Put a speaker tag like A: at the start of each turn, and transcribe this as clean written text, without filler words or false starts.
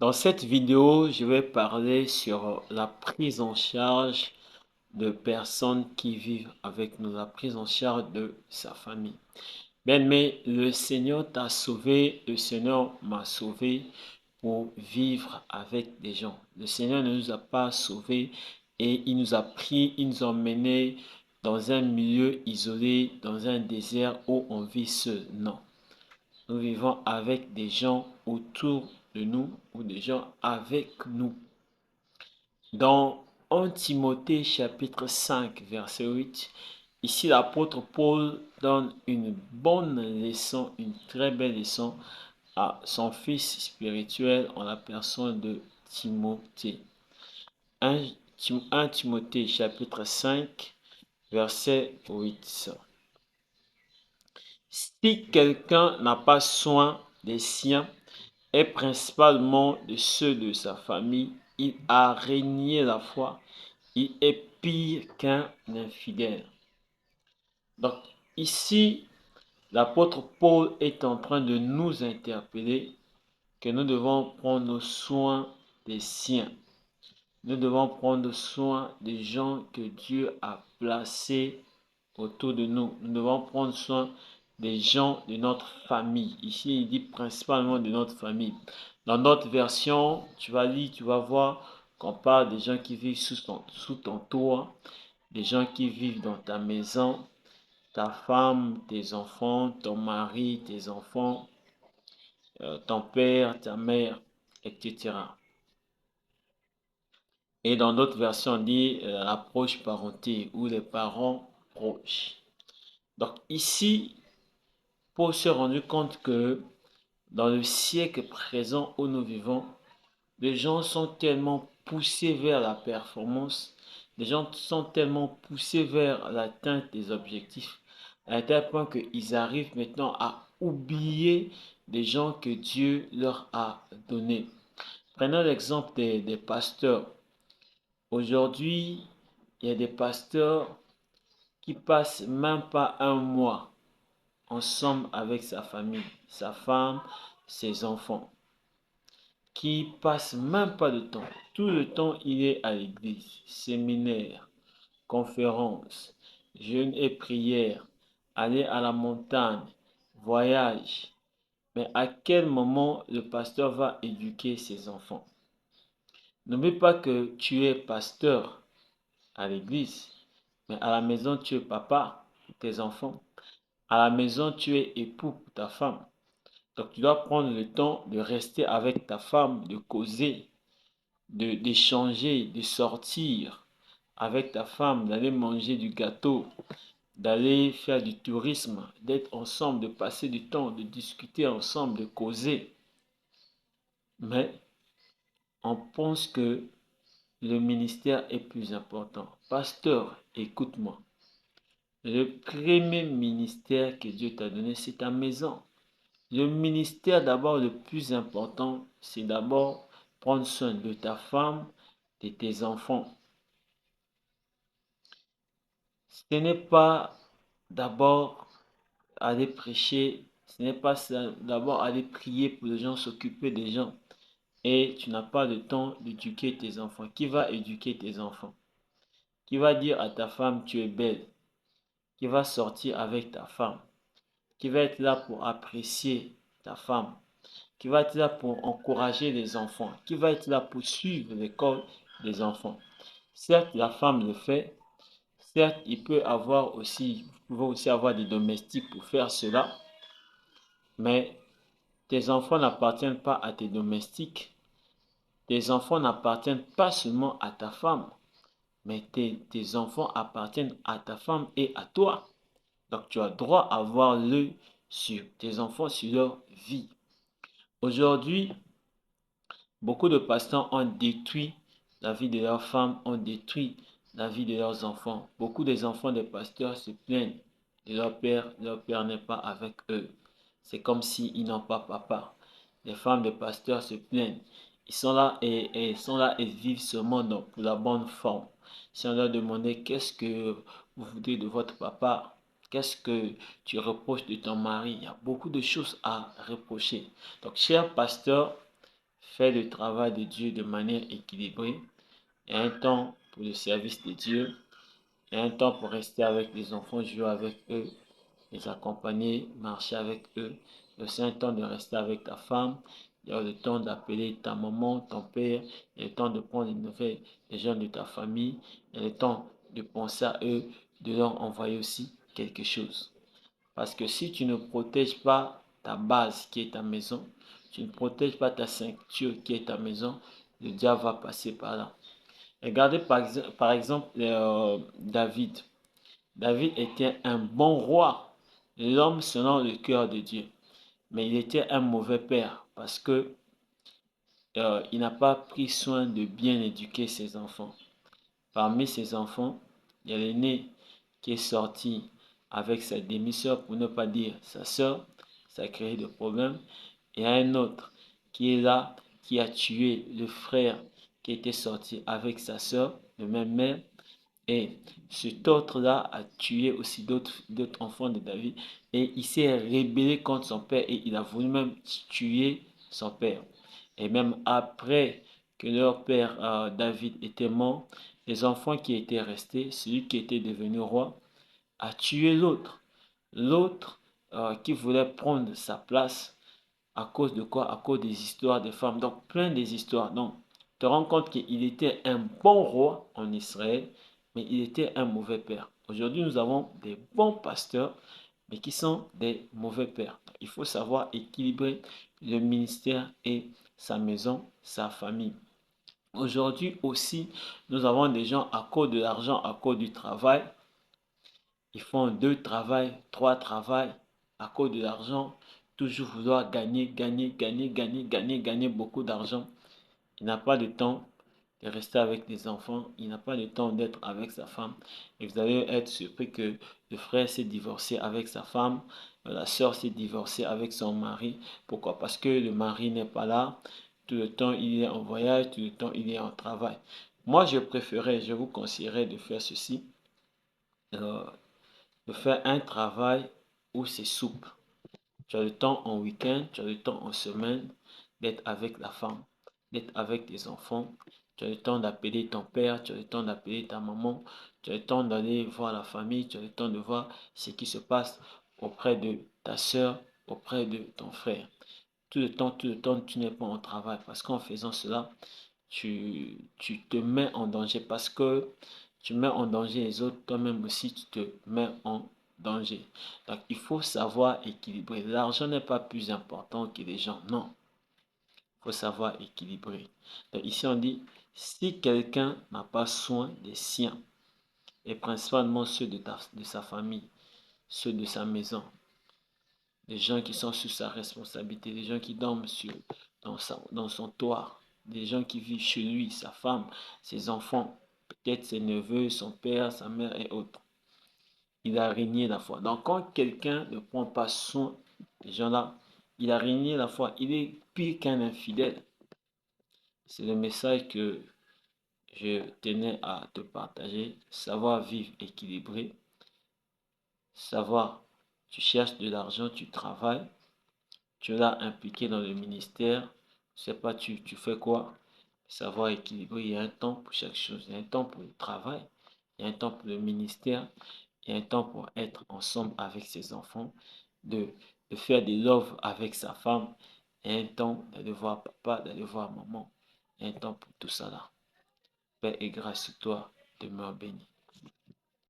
A: Dans cette vidéo, je vais parler sur la prise en charge de personnes qui vivent avec nous, la prise en charge de sa famille. Bien, mais le Seigneur t'a sauvé, le Seigneur m'a sauvé pour vivre avec des gens. Le Seigneur ne nous a pas sauvés et il nous a pris, il nous a emmenés dans un milieu isolé, dans un désert où on vit seul. Non. Nous vivons avec des gens autour de nous ou des gens avec nous. Dans 1 Timothée chapitre 5 verset 8, ici l'apôtre Paul donne une bonne leçon, une très belle leçon à son fils spirituel en la personne de Timothée. 1 Timothée chapitre 5 verset 8. Si quelqu'un n'a pas soin des siens, et principalement de ceux de sa famille, il a régné la foi, il est pire qu'un infidèle. Donc ici, l'apôtre Paul est en train de nous interpeller que nous devons prendre soin des siens. Nous devons prendre soin des gens que Dieu a placés autour de nous. Nous devons prendre soin des gens de notre famille. Ici, il dit principalement de notre famille. Dans d'autres versions, tu vas lire, tu vas voir qu'on parle des gens qui vivent sous ton toit, des gens qui vivent dans ta maison, ta femme, tes enfants, ton mari, tes enfants, ton père, ta mère, etc. Et dans d'autres versions, on dit la proche parenté ou les parents proches. Donc ici, Paul s'est rendu compte que dans le siècle présent où nous vivons, les gens sont tellement poussés vers la performance, les gens sont tellement poussés vers l'atteinte des objectifs, à tel point qu'ils arrivent maintenant à oublier des gens que Dieu leur a donnés. Prenons l'exemple des pasteurs. Aujourd'hui, il y a des pasteurs qui passent même pas un mois ensemble avec sa famille, sa femme, ses enfants, qui passe même pas de temps. Tout le temps, il est à l'église, séminaire, conférence, jeûne et prière, aller à la montagne, voyage. Mais à quel moment le pasteur va éduquer ses enfants? N'oublie pas que tu es pasteur à l'église, mais à la maison, tu es papa pour tes enfants. À la maison, tu es époux pour ta femme. Donc, tu dois prendre le temps de rester avec ta femme, de causer, d'échanger, de sortir avec ta femme, d'aller manger du gâteau, d'aller faire du tourisme, d'être ensemble, de passer du temps, de discuter ensemble, de causer. Mais on pense que le ministère est plus important. Pasteur, écoute-moi. Le premier ministère que Dieu t'a donné, c'est ta maison. Le ministère d'abord le plus important, c'est d'abord prendre soin de ta femme, de tes enfants. Ce n'est pas d'abord aller prêcher, ce n'est pas d'abord aller prier pour les gens, s'occuper des gens. Et tu n'as pas le temps d'éduquer tes enfants. Qui va éduquer tes enfants? Qui va dire à ta femme tu es belle? Qui va sortir avec ta femme? Qui va être là pour apprécier ta femme? Qui va être là pour encourager les enfants, qui va être là pour suivre l'école des enfants. Certes, la femme le fait, certes, vous pouvez aussi avoir des domestiques pour faire cela, mais tes enfants n'appartiennent pas à tes domestiques, tes enfants n'appartiennent pas seulement à ta femme, mais tes enfants appartiennent à ta femme et à toi. Donc tu as droit à avoir l'œil sur tes enfants, sur leur vie. Aujourd'hui, beaucoup de pasteurs ont détruit la vie de leurs femmes, ont détruit la vie de leurs enfants. Beaucoup des enfants des pasteurs se plaignent de leur père n'est pas avec eux. C'est comme s'ils n'ont pas papa. Les femmes des pasteurs se plaignent. Ils sont là et vivent seulement pour la bonne forme. Si on leur demandait qu'est-ce que vous voulez de votre papa, qu'est-ce que tu reproches de ton mari, il y a beaucoup de choses à reprocher. Donc, chers pasteurs, faire le travail de Dieu de manière équilibrée, et un temps pour le service de Dieu, et un temps pour rester avec les enfants, jouer avec eux, les accompagner, marcher avec eux. Il y a aussi un temps de rester avec ta femme. Il y a le temps d'appeler ta maman, ton père. Il y a le temps de prendre des nouvelles des gens de ta famille. Il y a le temps de penser à eux, de leur envoyer aussi quelque chose. Parce que si tu ne protèges pas ta base qui est ta maison, tu ne protèges pas ta ceinture qui est ta maison, le diable va passer par là. Regardez par exemple David. David était un bon roi, l'homme selon le cœur de Dieu. Mais il était un mauvais père parce que il n'a pas pris soin de bien éduquer ses enfants. Parmi ses enfants, il y a l'aîné qui est sorti avec sa demi-sœur, pour ne pas dire sa sœur. Ça a créé des problèmes. Et il y a un autre qui est là, qui a tué le frère qui était sorti avec sa sœur, de même mère. Et cet autre-là a tué aussi d'autres enfants de David. Et il s'est rébellé contre son père et il a voulu même tuer son père. Et même après que leur père David était mort, les enfants qui étaient restés, celui qui était devenu roi, a tué l'autre. L'autre qui voulait prendre sa place à cause de quoi? À cause des histoires des femmes. Donc, plein des histoires. Donc, te rends compte qu'il était un bon roi en Israël, mais il était un mauvais père. Aujourd'hui, nous avons des bons pasteurs, mais qui sont des mauvais pères. Il faut savoir équilibrer le ministère et sa maison, sa famille. Aujourd'hui aussi, nous avons des gens à cause de l'argent, à cause du travail. Ils font 2 travails, 3 travails à cause de l'argent. Toujours vouloir gagner beaucoup d'argent. Il n'a pas de temps de rester avec les enfants. Il n'a pas de temps d'être avec sa femme. Et vous allez être surpris que le frère s'est divorcé avec sa femme. La soeur s'est divorcée avec son mari. Pourquoi? Parce que le mari n'est pas là. Tout le temps, il est en voyage. Tout le temps, il est en travail. Moi, je vous conseillerais de faire ceci. Euh, de faire un travail où c'est souple. Tu as le temps en week-end, tu as le temps en semaine d'être avec la femme, d'être avec tes enfants. Tu as le temps d'appeler ton père, tu as le temps d'appeler ta maman, tu as le temps d'aller voir la famille, tu as le temps de voir ce qui se passe auprès de ta soeur, auprès de ton frère. Tout le temps, tu n'es pas en travail parce qu'en faisant cela, tu te mets en danger parce que tu mets en danger les autres, toi-même aussi tu te mets en danger. Donc il faut savoir équilibrer. L'argent n'est pas plus important que les gens, non. Il faut savoir équilibrer. Donc ici on dit, si quelqu'un n'a pas soin des siens, et principalement ceux de sa famille, ceux de sa maison, des gens qui sont sous sa responsabilité, des gens qui dorment dans son toit, des gens qui vivent chez lui, sa femme, ses enfants, peut-être ses neveux, son père, sa mère et autres. Il a régné la foi. Donc quand quelqu'un ne prend pas soin des gens-là, il a régné la foi. Il est pire qu'un infidèle. C'est le message que je tenais à te partager. Savoir vivre équilibré. Savoir, tu cherches de l'argent, tu travailles. Tu l'as impliqué dans le ministère, je sais pas, tu fais quoi? Savoir équilibrer, il y a un temps pour chaque chose. Il y a un temps pour le travail, il y a un temps pour le ministère, il y a un temps pour être ensemble avec ses enfants, de, de faire des loves avec sa femme, il y a un temps d'aller voir papa, d'aller voir maman. Il y a un temps pour tout ça là. Paix et grâce sur toi, demeure béni.